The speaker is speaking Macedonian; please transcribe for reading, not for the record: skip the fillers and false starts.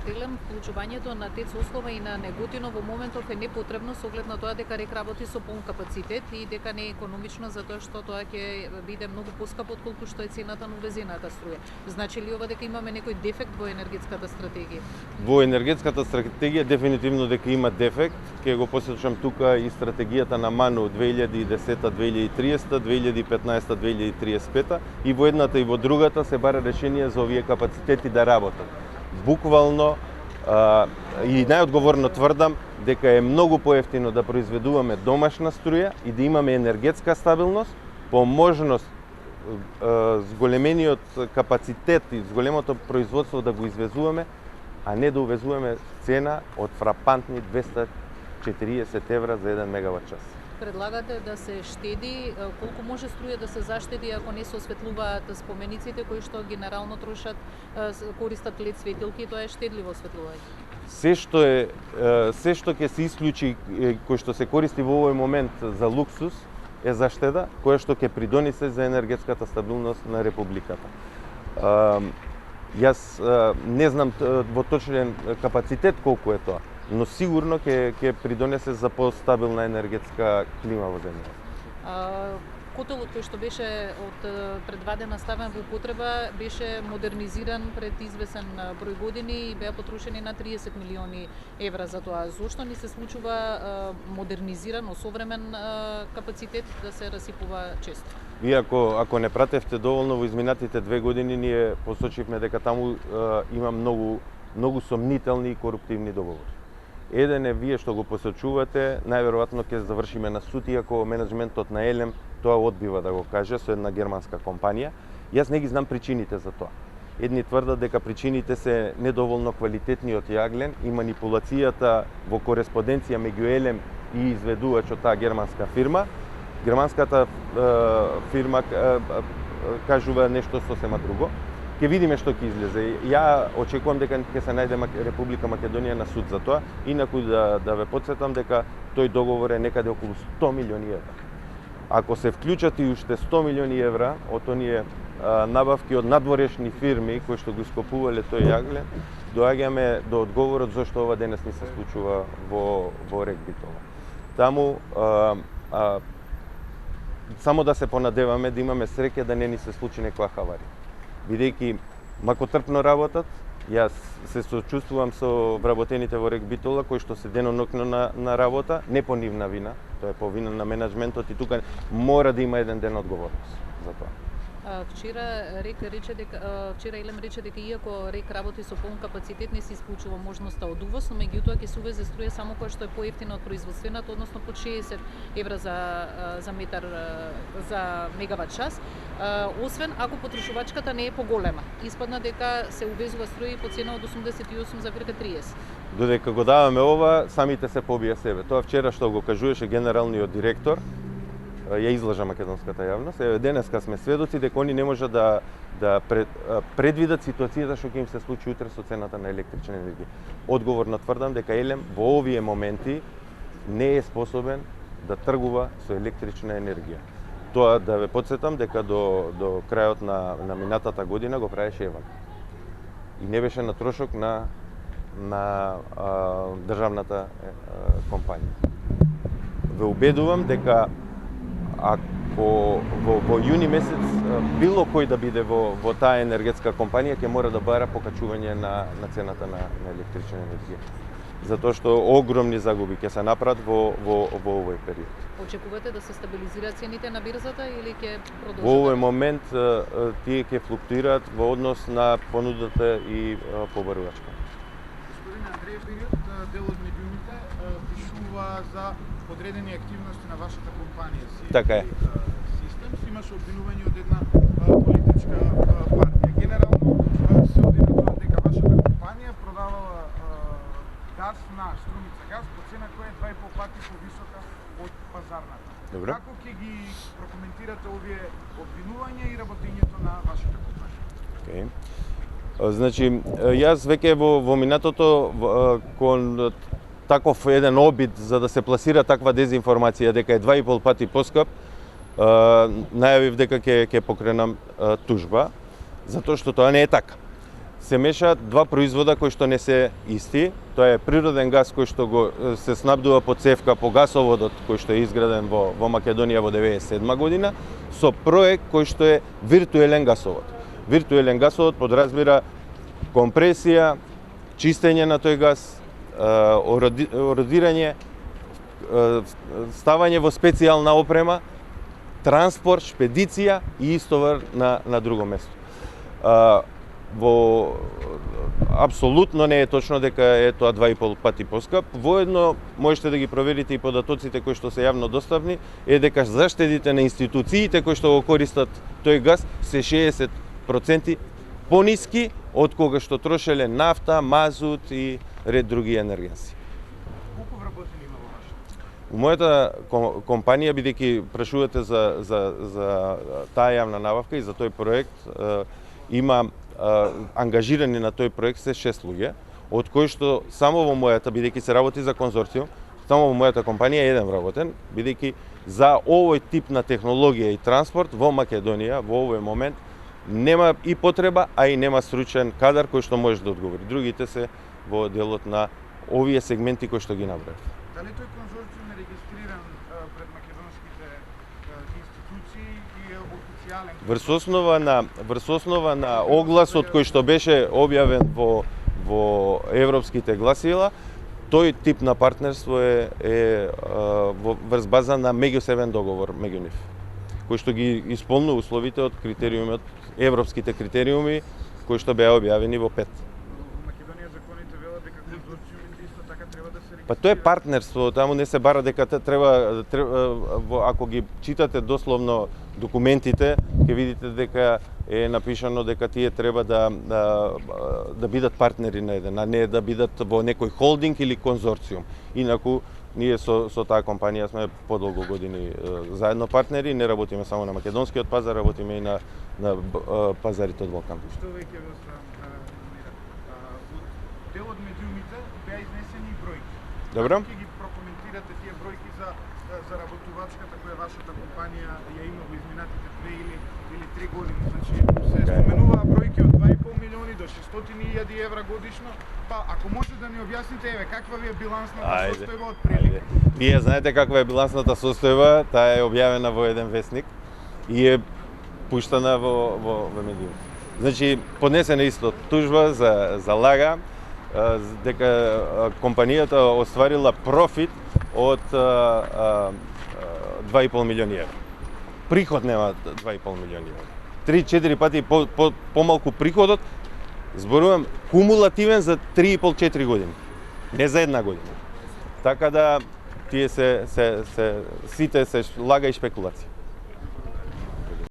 според Елем, вклучувањето на ТЕЦ Ослова и на Неготино во моментов е непотребно со оглед на тоа дека РЕК работи со полн капацитет и дека не е економично затоа што тоа ќе биде многу поскапо отколку што е цената на увезената струја. Значи ли ова дека имаме некој дефект во енергетската стратегија? Во енергетската стратегија дефинитивно дека има дефект. Ќе го посочам тука и стратегијата на МАНУ 2010-2030, 2015-2035 и во едната и во другата се бара решение за овие капацитети да работат. Буквално и најодговорно тврдам дека е многу поевтино да произведуваме домашна струја и да имаме енергетска стабилност, по можност зголемениот капацитет и зголемото производство да го извезуваме, а не да увезуваме цена од фрапантни 240 евра за 1 мегават час. Предлагате да се штеди, колку може струја да се заштеди ако не се осветлуваат спомениците кои што генерално трошат, користат лед светилки, тоа е штедливо осветлување. Се што ќе се исклучи кој што се користи во овој момент за луксус е заштеда која што ќе придонесе за енергетската стабилност на републиката. Јас не знам во точен капацитет колку е тоа, но сигурно ќе придонесе за постабилна енергетска клима во земјата. Котелот кој што беше од предвадена ставен во употреба беше модернизиран пред извесен број години и беа потрошени на 30 милиони евра за тоа. Зошто ни се случува модернизиран, осовремен капацитет да се расипува често? И ако не пратевте доволно во изминатите 2 години, ние посочивме дека таму има многу сомнителни и коруптивни договори. Еден е вие што го посочувате, најверојатно ќе завршиме на суд, иако менеджментот на Елем тоа одбива да го каже со една германска компанија. Јас не ги знам причините за тоа. Едни тврдат дека причините се недоволно квалитетниот јаглен и манипулацијата во кореспонденција меѓу Елем и изведувачот таа германска фирма. Германската фирма кажува нешто сосема друго. Ќе видиме што ќе излезе. Ја очекувам дека ќе се најде Република Македонија на суд за тоа. Инаку да ве потсетам дека тој договор е некаде околу 100 милиони евра. Ако се вклучат и уште 100 милиони евра од оние набавки од надворешни фирми кои што го ископувале тој јаглен, доаѓаме до одговорот зошто ова денес не се случува во РЕК Битола. Таму само да се понадеваме да имаме среќа да не ни се случи некоја хаварија. Бидејќи макотрпно работат, јас се сочувствувам со вработените во РЕК Битола кои што се денонокно на работа, не по нивна вина, тоа е по вина на менеджментот и тука мора да има еден ден одговорност за тоа. Вчера Елем рече дека иако РЕК работи со полн капацитет не се исклучува можноста од увоз, но меѓутоа ќе се увезе струја само која што е поевтина од производствената, односно под 60 евра за метар за мегават час, освен ако потрошувачката не е поголема. Испадна дека се увезува струја по цена од 88,30. Додека го даваме ова, самите се побија себе. Тоа вчера што го кажуваше генералниот директор, ја излажа македонската јавност. Денеска сме сведоци дека они не може да предвидат ситуацијата што ќе им се случи утре со цената на електрична енергија. Одговорно тврдам дека Елем во овие моменти не е способен да тргува со електрична енергија. Тоа да ве потсетам дека до крајот на минатата година го правеше ЕВАК. И не беше на трошок на државната компанија. Ве убедувам дека ако во јуни месец било кој да биде во таа енергетска компанија ќе мора да бара покачување на цената на електрична енергија. Затоа што огромни загуби ќе се направат во овој период. Очекувате да се стабилизираат цените на бирзата или ќе продолжат? Во овој момент тие ќе флуктуираат во однос на понудата и побарувачка. Господин Андреј, период дел од медиумите пишува за подредени активности на вашата компанија. Така е. Систем имаше обвинување од една политичка партија. Генерално се оди на тоа дека вашата компанија продавала газ на Струмица газ по цена која е 2,5 пати повисока од пазарната. Добро. Како ќе ги прокоментирате овие обвинувања и работењето на вашата компанија? Okay. Значи, јас веќе во минатото кон таков еден обид за да се пласира таква дезинформација дека е 2,5 пати поскап, најавив дека ќе покренам тужба, затоа што тоа не е така. се мешаат два производа кои што не се исти. Тоа е природен газ кој што го се снабдува по цевка по гасоводот кој што е изграден во Македонија во 1997 година со проект кој што е виртуелен гасовод. Виртуелен гасовод подразбира компресија, чистење на тој газ, орудирање, ставање во специјална опрема, транспорт, шпедиција и истовар на друго место. Апсолутно не е точно дека е тоа 2,5 пати поскап. Воедно можете да ги проверите и податоците кои што се јавно достапни, е дека заштедите на институциите кои што го користат тој газ се 60% пониски од кога што трошеле нафта, мазут и ред други енергенси. Колку вработени има во вашата? У мојата компанија, бидејќи прашувате за таа јавна набавка и за тој проект, има ангажирани на тој проект се 6 луѓе, од кои што само во мојата, бидејќи се работи за конзорциум, само во мојата компанија е еден вработен, бидејќи за овој тип на технологија и транспорт во Македонија во овој момент нема и потреба, а и нема стручен кадар кој што може да одговори. Другите се во делот на овие сегменти кои што ги набрав. Дали тој конзорциум е регистриран пред македонските институции и е официјален? Врз основа на огласот кој што беше објавен во европските гласила, тој тип на партнерство е врз база на меѓусебен договор меѓу нив, кој што ги исполнува условите од критериумот, европските критериуми кои што беа објавени во 5. Македонија законите велат дека конзорциумите исто така треба да се регистрираат. Па тоа е партнерство, таму не се бара дека треба ако ги читате дословно документите, ќе видите дека е напишано дека тие треба да бидат партнери на еден, а не да бидат во некој холдинг или конзорциум. Инаку ние со таа компанија сме подолго години заедно партнери, не работиме само на македонскиот пазар, работиме и на пазарите од Балкан. Што веќе ве оставам дел од медиумите беа изнесени и бројки. Добро. Ќе ги прокоментирате тие бројки за работувачката која вашата компанија ја има во изминатите 2 или 3 години. Значи се споменуваа бројки од 2,5 милиони до 600.000 евра годишно. Па ако може да ни објасните каква ви е билансната состојба од прилика? Вие знаете каква е билансната состојба, таа е објавена во еден весник и е пуштана во медиумите. Значи поднесена исто тужба за лага, дека компанијата остварила профит од 2,5 милиони евра. Приход нема 2,5 милиони евра. 3-4 пати помалку приходот, зборувам кумулативен за 3,5-4 години. Не за една година. Така да тие сите се лага и шпекулација.